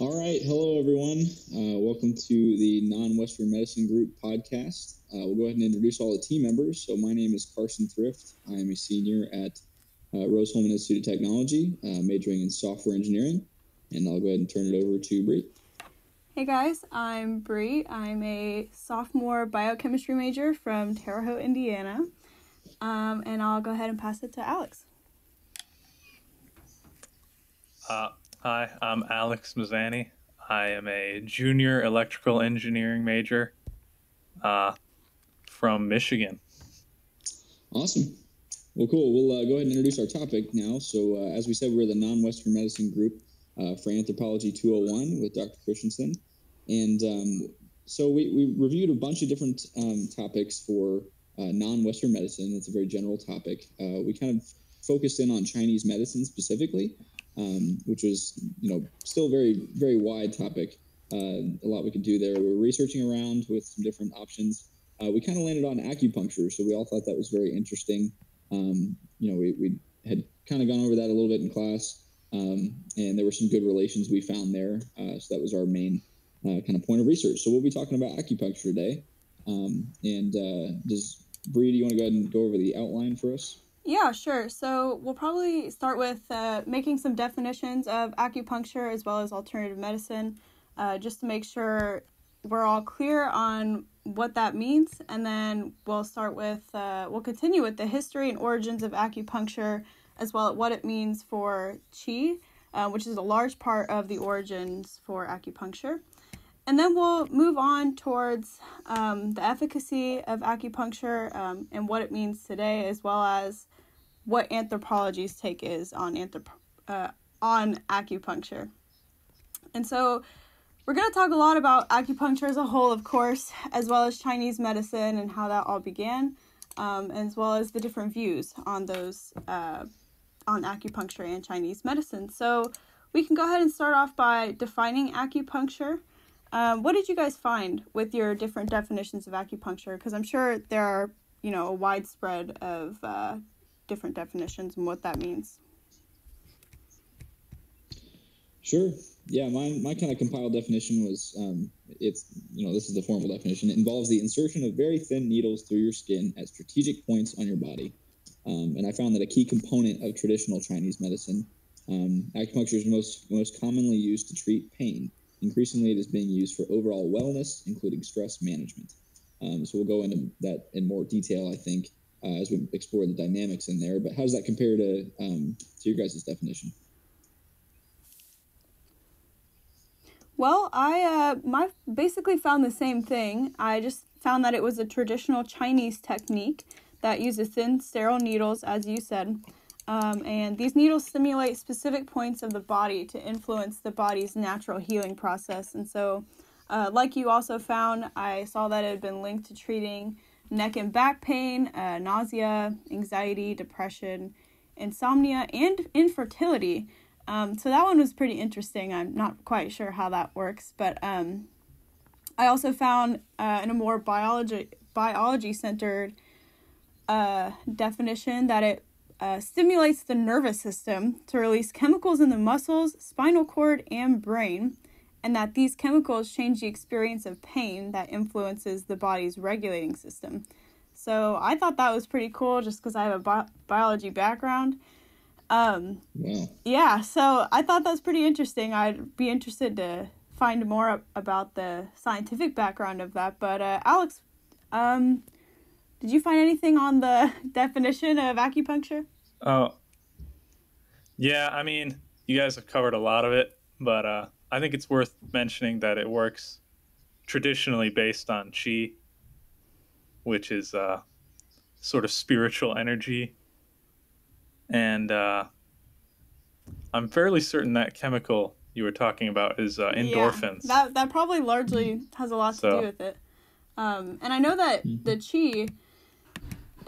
All right. Hello, everyone. Welcome to the Non-Western Medicine Group podcast. We'll go ahead and introduce all the team members. So my name is Carson Thrift. I am a senior at Rose-Hulman Institute of Technology, majoring in software engineering. And I'll go ahead and turn it over to Brie. Hey guys, I'm Brie. I'm a sophomore biochemistry major from Terre Haute, Indiana. And I'll go ahead and pass it to Alex. Hi, I'm Alex Mazany. I am a junior electrical engineering major from Michigan. Awesome. Well, cool. We'll go ahead and introduce our topic now. So as we said, we're the Non-Western Medicine Group for Anthropology 201 with Dr. Christensen. And so we reviewed a bunch of different topics for non-Western medicine. That's a very general topic. We kind of focused in on Chinese medicine specifically, which was, still very, very wide topic. A lot we could do there. We were researching around with some different options. We kind of landed on acupuncture, so we all thought that was very interesting. We had kind of gone over that a little bit in class, and there were some good relations we found there. So that was our main kind of point of research. So we'll be talking about acupuncture today. Brie, do you want to go ahead and go over the outline for us? Yeah, sure. So we'll probably start with making some definitions of acupuncture as well as alternative medicine, just to make sure we're all clear on what that means. And then we'll continue with the history and origins of acupuncture, as well as what it means for Qi, which is a large part of the origins for acupuncture. And then we'll move on towards the efficacy of acupuncture and what it means today, as well as what Anthropology's take is on acupuncture. And so we're going to talk a lot about acupuncture as a whole, of course, as well as Chinese medicine and how that all began, as well as the different views on those on acupuncture and Chinese medicine. So we can go ahead and start off by defining acupuncture. What did you guys find with your different definitions of acupuncture? Because I'm sure there are, a widespread of different definitions and what that means. Sure. Yeah, my kind of compiled definition was, this is the formal definition. It involves the insertion of very thin needles through your skin at strategic points on your body. And I found that a key component of traditional Chinese medicine, acupuncture is most commonly used to treat pain. Increasingly, it is being used for overall wellness, including stress management. So we'll go into that in more detail, I think, as we explore the dynamics in there. But how does that compare to your guys' definition? Well, I basically found the same thing. I just found that it was a traditional Chinese technique that uses thin, sterile needles, as you said. And these needles stimulate specific points of the body to influence the body's natural healing process. And so, like you also found, I saw that it had been linked to treating neck and back pain, nausea, anxiety, depression, insomnia, and infertility. So that one was pretty interesting. I'm not quite sure how that works, but I also found in a more biology-centered definition that it stimulates the nervous system to release chemicals in the muscles, spinal cord, and brain, and that these chemicals change the experience of pain that influences the body's regulating system. So I thought that was pretty cool just because I have a biology background. Yeah, so I thought that was pretty interesting. I'd be interested to find more about the scientific background of that. But Alex, did you find anything on the definition of acupuncture? Oh, yeah, I mean, you guys have covered a lot of it, but I think it's worth mentioning that it works traditionally based on Qi, which is sort of spiritual energy. And I'm fairly certain that chemical you were talking about is endorphins. Yeah, that probably largely has a lot to do with it. And I know that the Qi,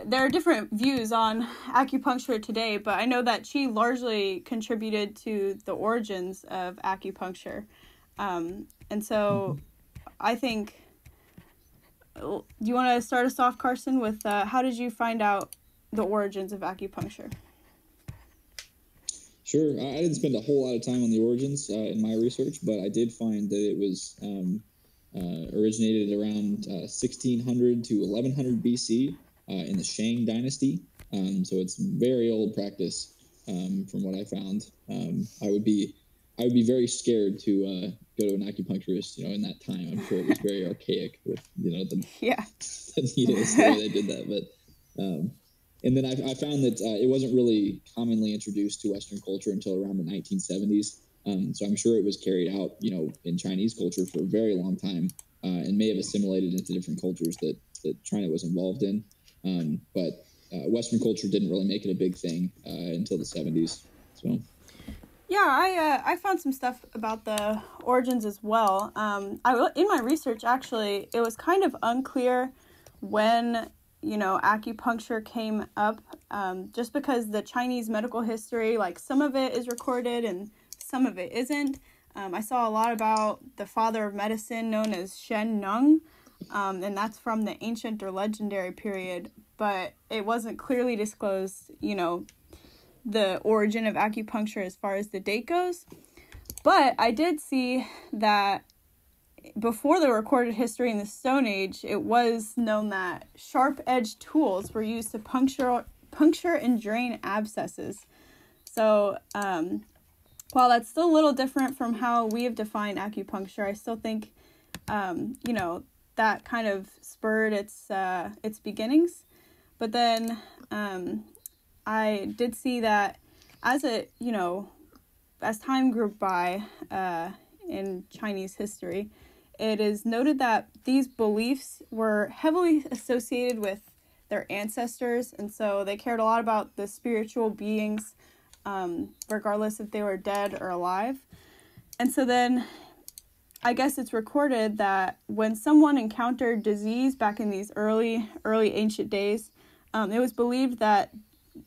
there are different views on acupuncture today, but I know that Qi largely contributed to the origins of acupuncture. And so I think, do you want to start us off, Carson, with how did you find out the origins of acupuncture? Sure. I didn't spend a whole lot of time on the origins in my research, but I did find that it was originated around 1600 to 1100 BC in the Shang dynasty. So it's very old practice from what I found. I would be very scared to go to an acupuncturist, in that time. I'm sure it was very archaic with, the needles, the way they did that. But and then I found that it wasn't really commonly introduced to Western culture until around the 1970s. So I'm sure it was carried out, in Chinese culture for a very long time, and may have assimilated into different cultures that China was involved in. But Western culture didn't really make it a big thing until the 70s. So. Yeah, I found some stuff about the origins as well. In my research, actually, it was kind of unclear when, acupuncture came up, just because the Chinese medical history, like some of it is recorded and some of it isn't. I saw a lot about the father of medicine known as Shen Nung, and that's from the ancient or legendary period, but it wasn't clearly disclosed, the origin of acupuncture as far as the date goes. But I did see that before the recorded history in the Stone Age, it was known that sharp-edged tools were used to puncture and drain abscesses. So, while that's still a little different from how we have defined acupuncture, I still think, that kind of spurred its beginnings. But then, I did see that as time grew by in Chinese history, it is noted that these beliefs were heavily associated with their ancestors, and so they cared a lot about the spiritual beings, regardless if they were dead or alive. And so then I guess it's recorded that when someone encountered disease back in these early ancient days, it was believed that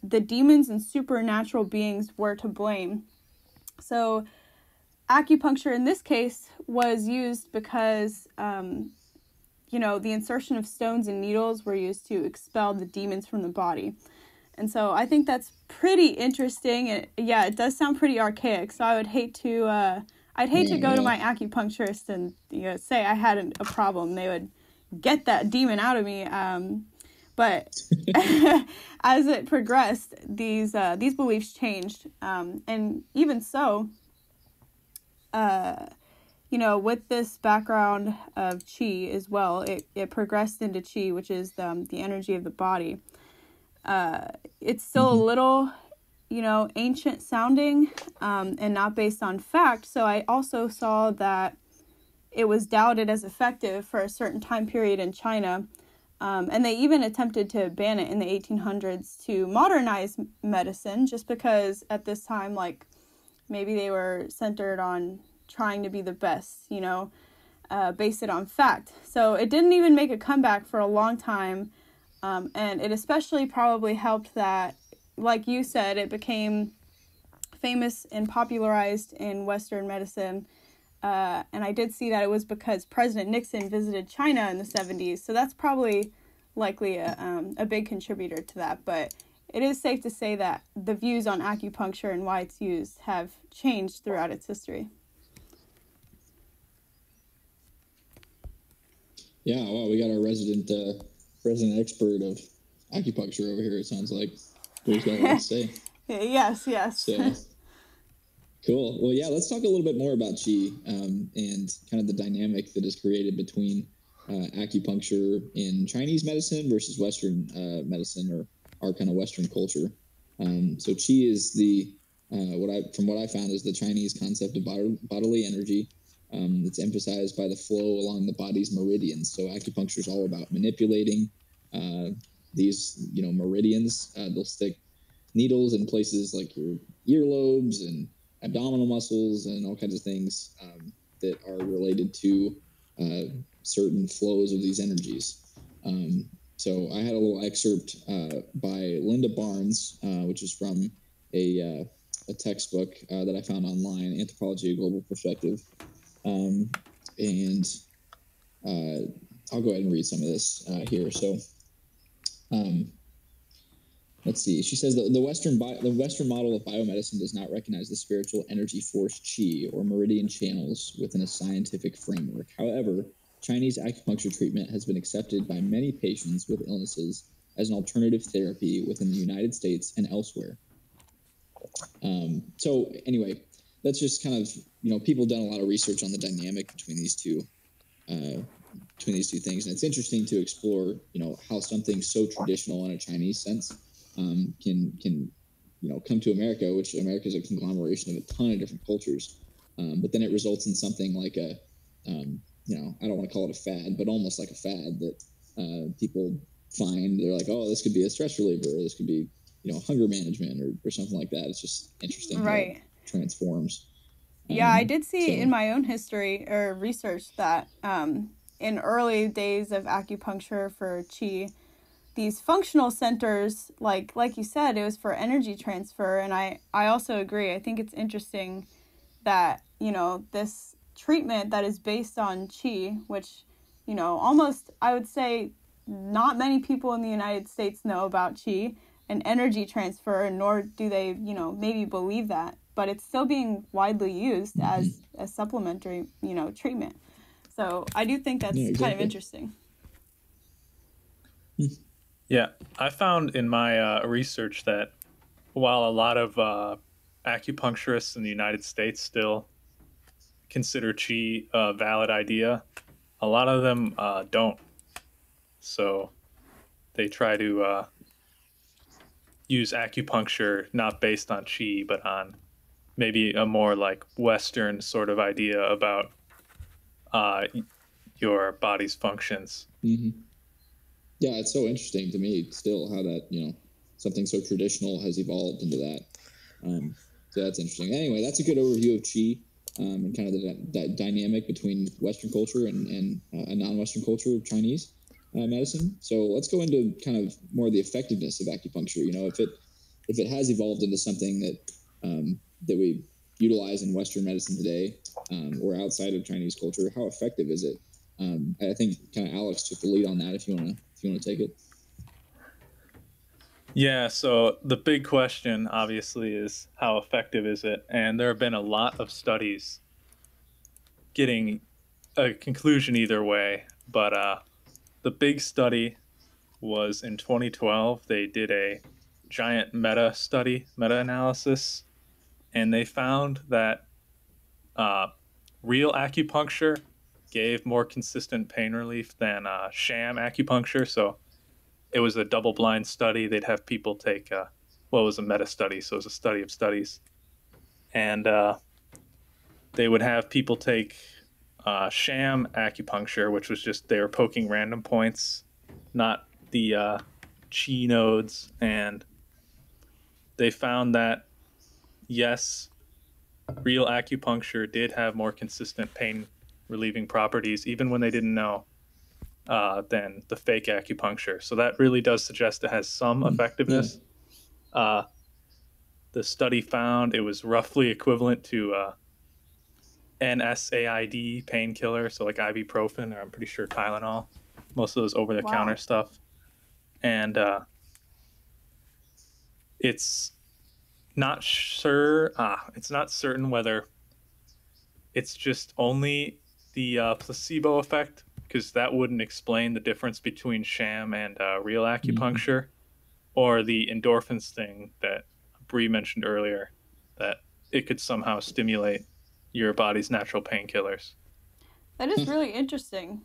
the demons and supernatural beings were to blame. So acupuncture in this case was used because, the insertion of stones and needles were used to expel the demons from the body. And so I think that's pretty interesting. It does sound pretty archaic. So I would hate to, go to my acupuncturist and say I had a problem. They would get that demon out of me. But as it progressed, these beliefs changed, and even so, with this background of qi as well, it progressed into qi, which is the energy of the body. It's still a little, ancient sounding, and not based on fact. So I also saw that it was doubted as effective for a certain time period in China. And they even attempted to ban it in the 1800s to modernize medicine, just because at this time, maybe they were centered on trying to be the best, base it on fact. So it didn't even make a comeback for a long time. And it especially probably helped that, like you said, it became famous and popularized in Western medicine. And I did see that it was because President Nixon visited China in the 70s. So that's probably likely a big contributor to that. But it is safe to say that the views on acupuncture and why it's used have changed throughout its history. Yeah, well, we got our resident expert of acupuncture over here, it sounds like. Who's got a lot to say? Yes. So, cool. Well, yeah, let's talk a little bit more about qi and kind of the dynamic that is created between acupuncture in Chinese medicine versus Western medicine, or our kind of Western culture. So qi is from what I found, is the Chinese concept of bodily energy. It's emphasized by the flow along the body's meridians. So acupuncture is all about manipulating these, meridians. They'll stick needles in places like your earlobes and abdominal muscles and all kinds of things that are related to certain flows of these energies. So I had a little excerpt by Linda Barnes, which is from a textbook that I found online, Anthropology, A Global Perspective. And I'll go ahead and read some of this here. So Let's see. She says the Western model of biomedicine does not recognize the spiritual energy force qi or meridian channels within a scientific framework. However, Chinese acupuncture treatment has been accepted by many patients with illnesses as an alternative therapy within the United States and elsewhere. So anyway, that's just kind of, people have done a lot of research on the dynamic between these two things, and it's interesting to explore, how something so traditional in a Chinese sense can come to America, which America is a conglomeration of a ton of different cultures, but then it results in something like I don't want to call it a fad, but almost like a fad that people find. They're like, oh, this could be a stress reliever, or this could be hunger management, or something like that. It's just interesting, right? How it transforms. Yeah, I did see in my own history or research that in early days of acupuncture for qi, these functional centers, like you said, it was for energy transfer. And I also agree. I think it's interesting that, this treatment that is based on qi, which, almost, I would say, not many people in the United States know about qi and energy transfer, nor do they, maybe believe that. But it's still being widely used as a supplementary, treatment. So I do think that's kind of interesting. Yeah, I found in my research that while a lot of acupuncturists in the United States still consider qi a valid idea, a lot of them don't. So they try to use acupuncture not based on qi, but on maybe a more like Western sort of idea about your body's functions. Mm-hmm. Yeah, it's so interesting to me still how that, something so traditional has evolved into that. So that's interesting. Anyway, that's a good overview of qi and kind of the dynamic between Western culture and a non-Western culture of Chinese medicine. So let's go into kind of more of the effectiveness of acupuncture. If it has evolved into something that we utilize in Western medicine today, or outside of Chinese culture, how effective is it? I think kind of Alex took the lead on that. If you want to take it. Yeah. So the big question, obviously, is how effective is it? And there have been a lot of studies getting a conclusion either way. But the big study was in 2012. They did a giant meta-analysis, and they found that real acupuncture gave more consistent pain relief than sham acupuncture. So it was a double-blind study. They'd have people take, it was a meta-study, so it was a study of studies. And they would have people take sham acupuncture, which was just they were poking random points, not the chi nodes. And they found that, yes, real acupuncture did have more consistent pain relieving properties, even when they didn't know, than the fake acupuncture. So that really does suggest it has some effectiveness. Yeah. The study found it was roughly equivalent to NSAID painkiller, so like ibuprofen, or I'm pretty sure Tylenol, most of those over-the-counter stuff. And it's not sure. It's not certain whether it's just only the placebo effect, because that wouldn't explain the difference between sham and real acupuncture, or the endorphins thing that Brie mentioned earlier, that it could somehow stimulate your body's natural painkillers. That is really interesting.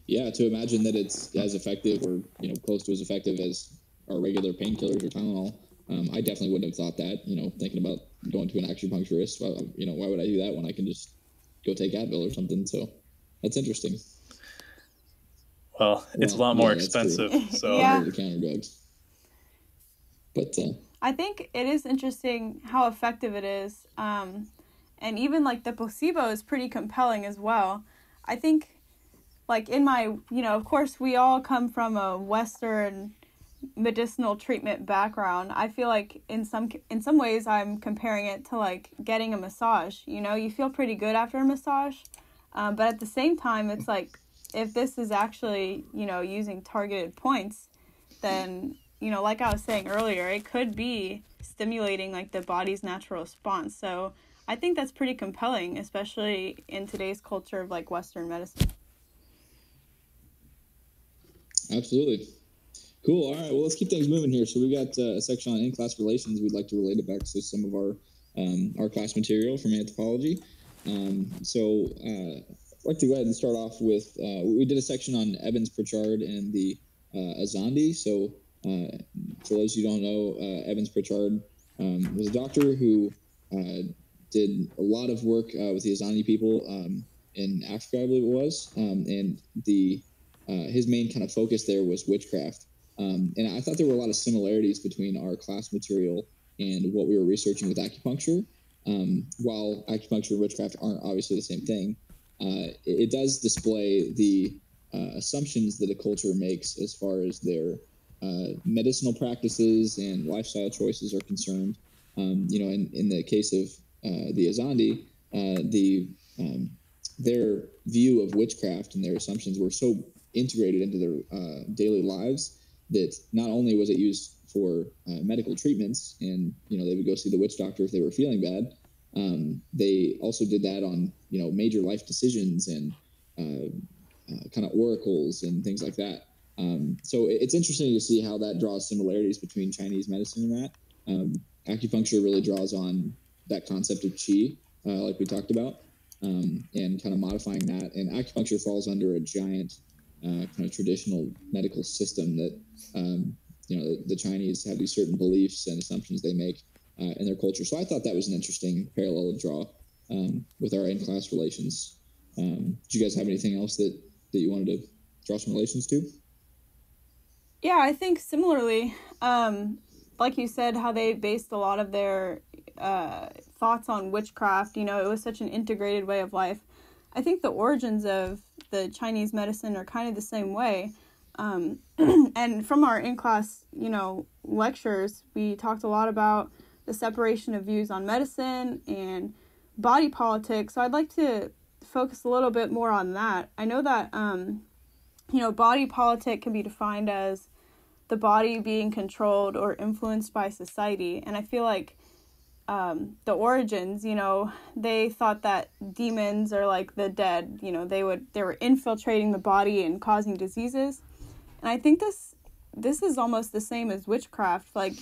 Yeah, to imagine that it's as effective or close to as effective as our regular painkillers or Tylenol. I definitely wouldn't have thought that. Thinking about going to an acupuncturist, why would I do that when I can just go take Advil or something? So that's interesting. Well, it's a lot more expensive. So over-the-counter drugs. But I think it is interesting how effective it is, and even like the placebo is pretty compelling as well. I think, like in my, of course we all come from a Western medicinal treatment background. I feel like in some ways I'm comparing it to like getting a massage. You feel pretty good after a massage, but at the same time it's like, if this is actually using targeted points, then, like I was saying earlier, it could be stimulating like the body's natural response. So I think that's pretty compelling, especially in today's culture of like Western medicine. Absolutely. Cool. All right. Well, let's keep things moving here. So we got a section on in-class relations. We'd like to relate it back to some of our class material from Anthropology. So I'd like to go ahead and start off with, we did a section on Evans-Pritchard and the Azandi. So for those who don't know, Evans-Pritchard was a doctor who did a lot of work with the Azandi people in Africa, I believe it was. And his main kind of focus there was witchcraft. And I thought there were a lot of similarities between our class material and what we were researching with acupuncture. While acupuncture and witchcraft aren't obviously the same thing, it does display the assumptions that a culture makes as far as their medicinal practices and lifestyle choices are concerned. In the case of the Azandi, their view of witchcraft and their assumptions were so integrated into their daily lives that not only was it used for medical treatments, and they would go see the witch doctor if they were feeling bad, they also did that on major life decisions and kind of oracles and things like that. So it's interesting to see how that draws similarities between Chinese medicine and that. Acupuncture really draws on that concept of qi, like we talked about, and kind of modifying that. And acupuncture falls under a giant kind of traditional medical system that the Chinese have these certain beliefs and assumptions they make in their culture. So I thought that was an interesting parallel to draw with our in-class relations. Do you guys have anything else that you wanted to draw some relations to? Yeah, I think similarly, like you said, how they based a lot of their thoughts on witchcraft, it was such an integrated way of life. I think the origins of the Chinese medicine are kind of the same way. And from our in-class, lectures, we talked a lot about the separation of views on medicine and body politics. So I'd like to focus a little bit more on that. I know that, body politic can be defined as the body being controlled or influenced by society. And I feel like the origins, they thought that demons are like the dead, they were infiltrating the body and causing diseases. And I think this is almost the same as witchcraft. Like,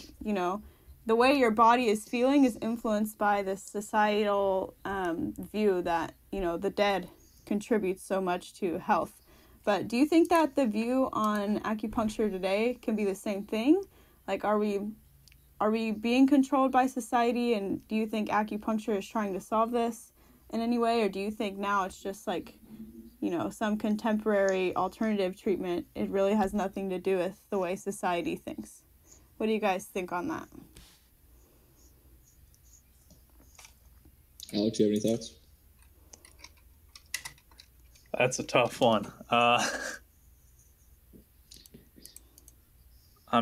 the way your body is feeling is influenced by the societal view that, the dead contributes so much to health. But do you think that the view on acupuncture today can be the same thing? Like, are we being controlled by society, and do you think acupuncture is trying to solve this in any way, or do you think now it's just like, some contemporary alternative treatment? It really has nothing to do with the way society thinks. What do you guys think on that? Alex, do you have any thoughts? That's a tough one. I'm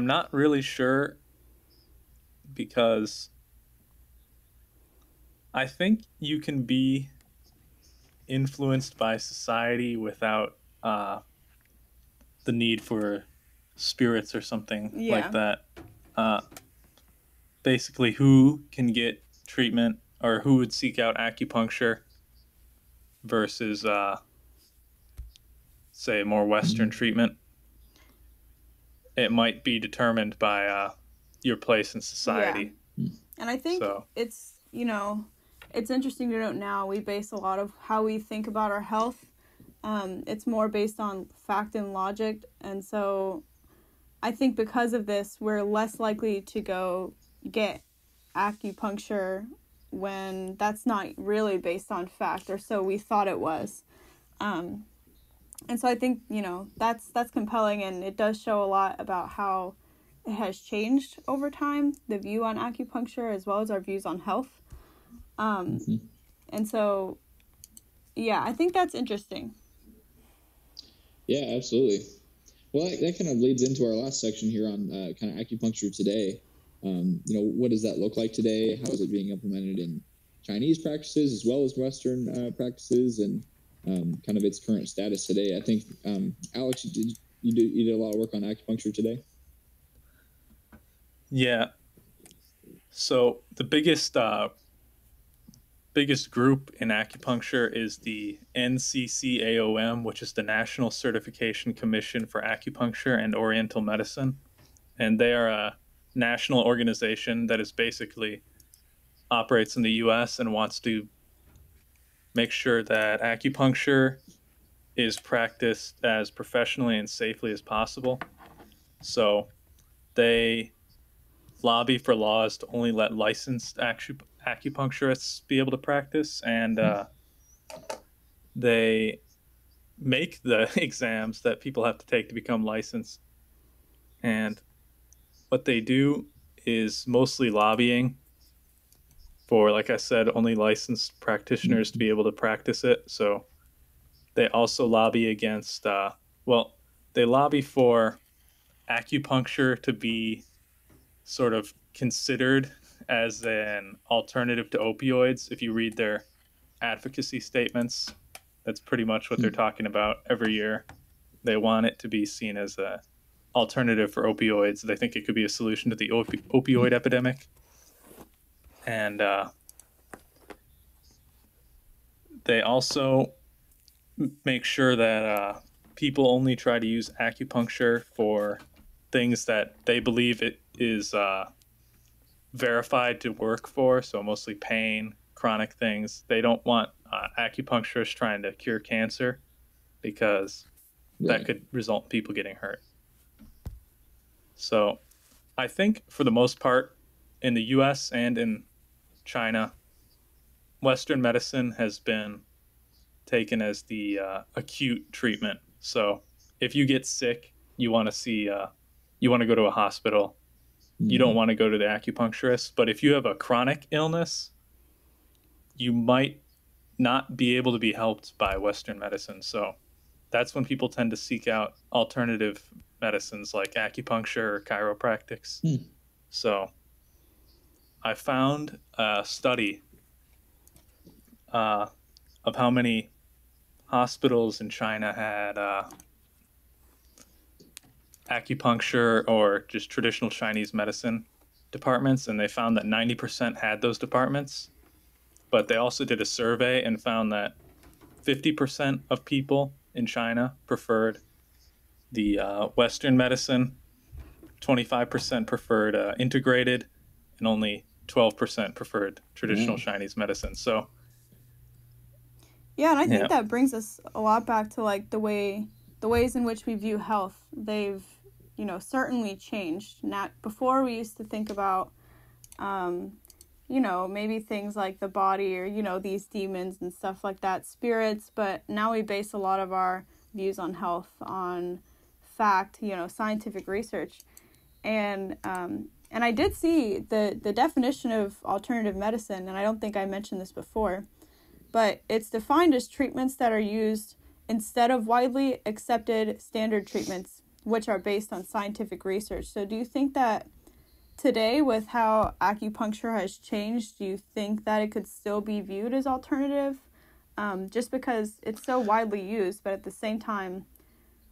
not really sure, because I think you can be influenced by society without the need for spirits or something like that. Basically, who can get treatment or who would seek out acupuncture versus, say, more Western treatment, it might be determined by your place in society. Yeah. And I think it's, it's interesting to note now we base a lot of how we think about our health. It's more based on fact and logic. And so I think because of this, we're less likely to go get acupuncture when that's not really based on fact, or so we thought it was. And so I think, that's compelling, and it does show a lot about how it has changed over time, the view on acupuncture as well as our views on health. And so, I think that's interesting. Yeah, absolutely. Well, that kind of leads into our last section here on kind of acupuncture today. What does that look like today? How is it being implemented in Chinese practices as well as Western practices, and kind of its current status today? I think, Alex, you did a lot of work on acupuncture today? Yeah. So the biggest group in acupuncture is the NCCAOM, which is the National Certification Commission for Acupuncture and Oriental Medicine, and they are a national organization that is basically operates in the U.S. and wants to make sure that acupuncture is practiced as professionally and safely as possible. So they lobby for laws to only let licensed acupuncturists be able to practice, and they make the exams that people have to take to become licensed. And what they do is mostly lobbying for, like I said, only licensed practitioners to be able to practice it. So they also lobby against, well, they lobby for acupuncture to be sort of considered as an alternative to opioids. If you read their advocacy statements, that's pretty much what they're talking about every year. They want it to be seen as a alternative for opioids. They think it could be a solution to the opioid epidemic. And they also make sure that people only try to use acupuncture for things that they believe it is verified to work for, so mostly pain, chronic things. They don't want acupuncturists trying to cure cancer because that could result in people getting hurt. So I think for the most part in the US and in China, Western medicine has been taken as the acute treatment. So if you get sick, you want to see, you want to go to a hospital. You don't want to go to the acupuncturist. But if you have a chronic illness, you might not be able to be helped by Western medicine. So that's when people tend to seek out alternative medicines like acupuncture or chiropractics. So I found a study of how many hospitals in China had acupuncture or just traditional Chinese medicine departments, and they found that 90% had those departments. But they also did a survey and found that 50% of people in China preferred the Western medicine, 25% preferred integrated, and only 12% preferred traditional Chinese medicine. So yeah, and I think that brings us a lot back to like the ways in which we view health. They've, certainly changed. Not before we used to think about maybe things like the body or, these demons and stuff like that, spirits, but now we base a lot of our views on health on fact, scientific research. And I did see the definition of alternative medicine, and I don't think I mentioned this before, but it's defined as treatments that are used instead of widely accepted standard treatments, which are based on scientific research. So do you think that today, with how acupuncture has changed, do you think that it could still be viewed as alternative? Just because it's so widely used, but at the same time,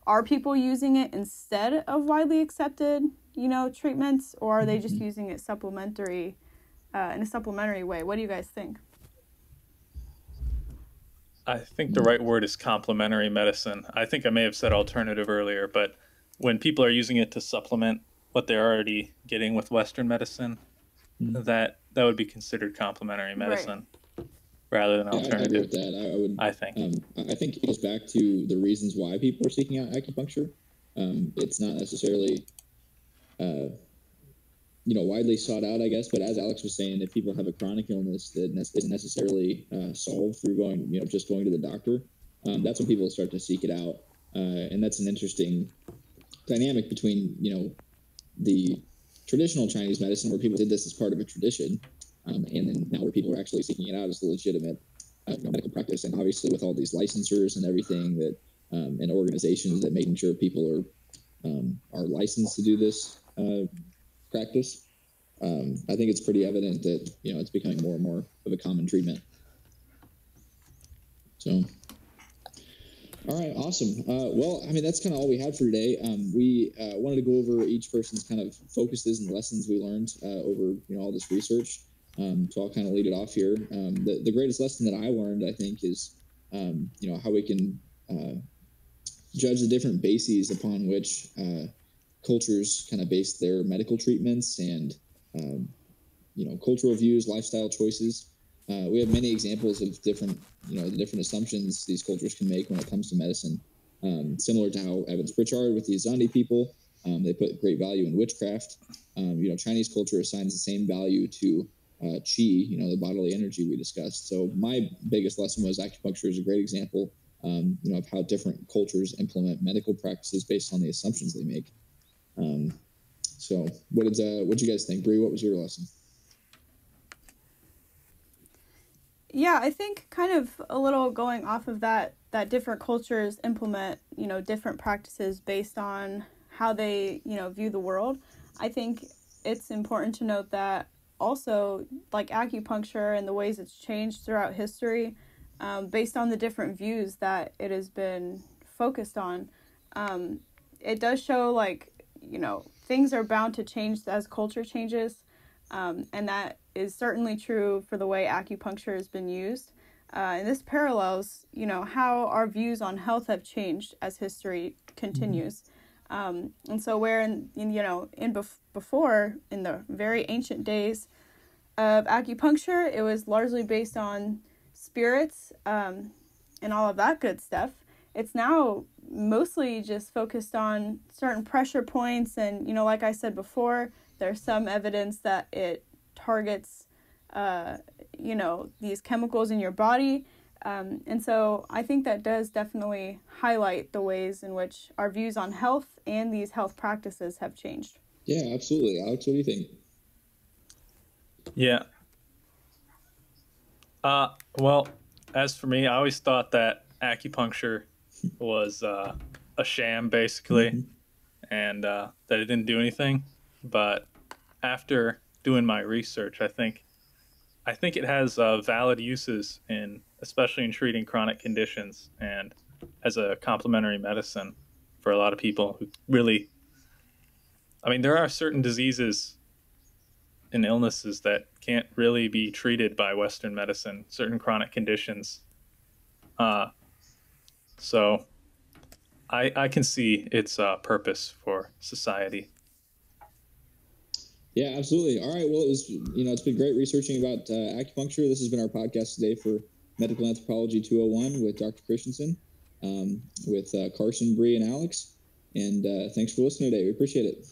are people using it instead of widely accepted, treatments, or are they just using it in a supplementary way? What do you guys think? I think the right word is complementary medicine. I think I may have said alternative earlier, but when people are using it to supplement what they're already getting with Western medicine, that would be considered complementary medicine rather than alternative. I agree with that. I think. I think it goes back to the reasons why people are seeking out acupuncture. It's not necessarily, widely sought out, I guess. But as Alex was saying, if people have a chronic illness that isn't necessarily solved through just going to the doctor, that's when people start to seek it out. And that's an interesting dynamic between, the traditional Chinese medicine, where people did this as part of a tradition, and then now where people are actually seeking it out as a legitimate medical practice. And obviously with all these licensors and everything that and organizations that making sure people are licensed to do this practice, I think it's pretty evident that it's becoming more and more of a common treatment. So All right, awesome. Well, I mean, that's kind of all we had for today. We wanted to go over each person's kind of focuses and lessons we learned over all this research. So I'll kind of lead it off here. The greatest lesson that I learned, I think, is how we can judge the different bases upon which cultures kind of base their medical treatments and cultural views, lifestyle choices. We have many examples of different, the different assumptions these cultures can make when it comes to medicine. Similar to how Evans Pritchard with the Mazany people, they put great value in witchcraft. Chinese culture assigns the same value to qi, the bodily energy we discussed. So my biggest lesson was acupuncture is a great example, of how different cultures implement medical practices based on the assumptions they make. So what'd you guys think? Brie, what was your lesson? Yeah, I think kind of a little going off of that different cultures implement, different practices based on how they, view the world. I think it's important to note that also, like acupuncture and the ways it's changed throughout history, based on the different views that it has been focused on, it does show things are bound to change as culture changes, and that is certainly true for the way acupuncture has been used. And this parallels, how our views on health have changed as history continues. And so where before, in the very ancient days of acupuncture, it was largely based on spirits and all of that good stuff. It's now mostly just focused on certain pressure points. And, like I said before, there's some evidence that it targets, these chemicals in your body. And so I think that does definitely highlight the ways in which our views on health and these health practices have changed. Yeah, absolutely. Alex, what do you think? Yeah. Well, as for me, I always thought that acupuncture was a sham, basically, and that it didn't do anything. But after doing my research, I think it has valid uses especially in treating chronic conditions and as a complementary medicine for a lot of people who really, there are certain diseases and illnesses that can't really be treated by Western medicine, certain chronic conditions. So I can see its purpose for society. Yeah, absolutely. All right. Well, it's been great researching about acupuncture. This has been our podcast today for Medical Anthropology 201 with Dr. Christensen, with Carson, Brie, and Alex. And thanks for listening today. We appreciate it.